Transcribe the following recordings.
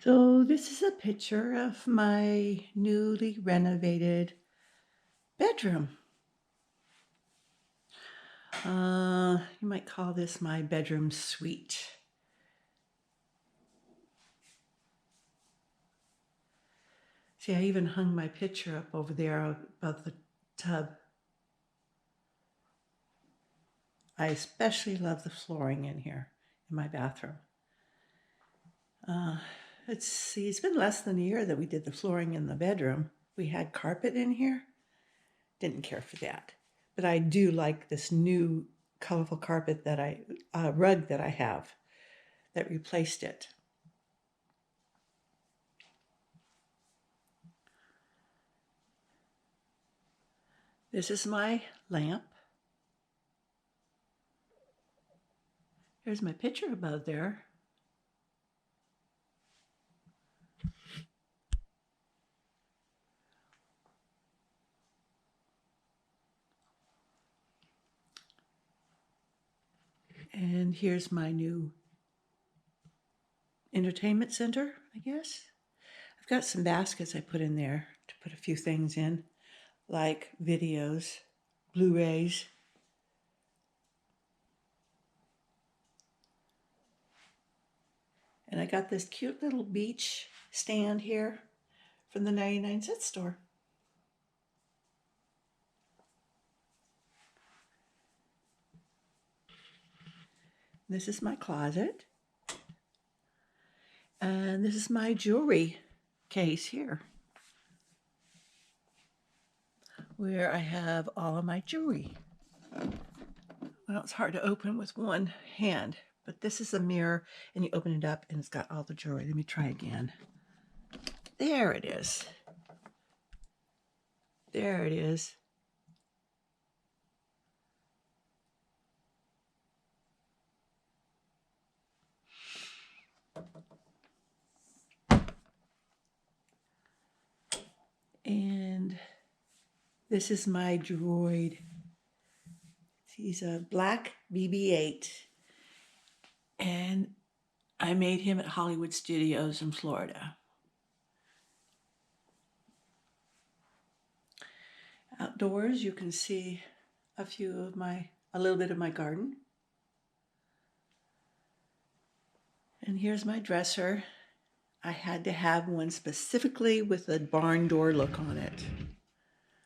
So this is a picture of my newly renovated bedroom. You might call this my bedroom suite. See, I even hung my picture up over there above the tub. I especially love the flooring in here in my bathroom. It's been less than a year that we did the flooring in the bedroom. We had carpet in here. Didn't care for that. But I do like this new colorful carpet rug that I have that replaced it. This is my lamp. Here's my picture above there. And here's my new entertainment center, I guess. I've got some baskets I put in there to put a few things in, like videos, Blu-rays. And I got this cute little beach stand here from the 99-cent store. This is my closet. And this is my jewelry case here, where I have all of my jewelry. Well, it's hard to open with one hand, but this is a mirror, and you open it up, and it's got all the jewelry. Let me try again. There it is. There it is. And this is my droid. He's a black BB-8. And I made him at Hollywood Studios in Florida. Outdoors, you can see a little bit of my garden. And here's my dresser. I had to have one specifically with a barn door look on it,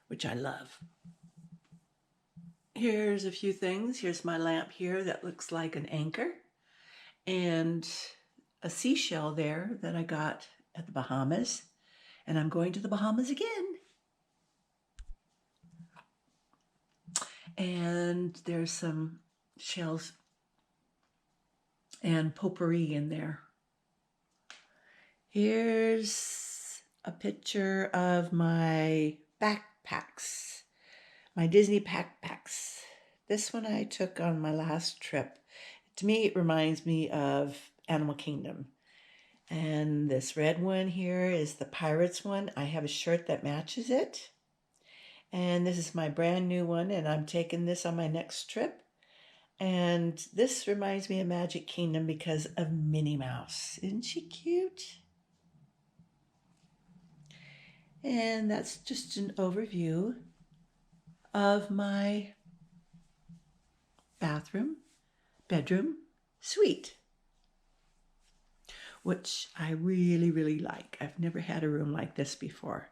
which I love. Here's a few things. Here's my lamp here that looks like an anchor, and a seashell there that I got at the Bahamas, and I'm going to the Bahamas again. And there's some shells and potpourri in there. Here's a picture of my backpacks, my Disney backpacks. This one I took on my last trip. To me, it reminds me of Animal Kingdom. And this red one here is the Pirates one. I have a shirt that matches it. And this is my brand new one, and I'm taking this on my next trip. And this reminds me of Magic Kingdom because of Minnie Mouse. Isn't she cute? And that's just an overview of my bedroom suite, which I really, really like. I've never had a room like this before.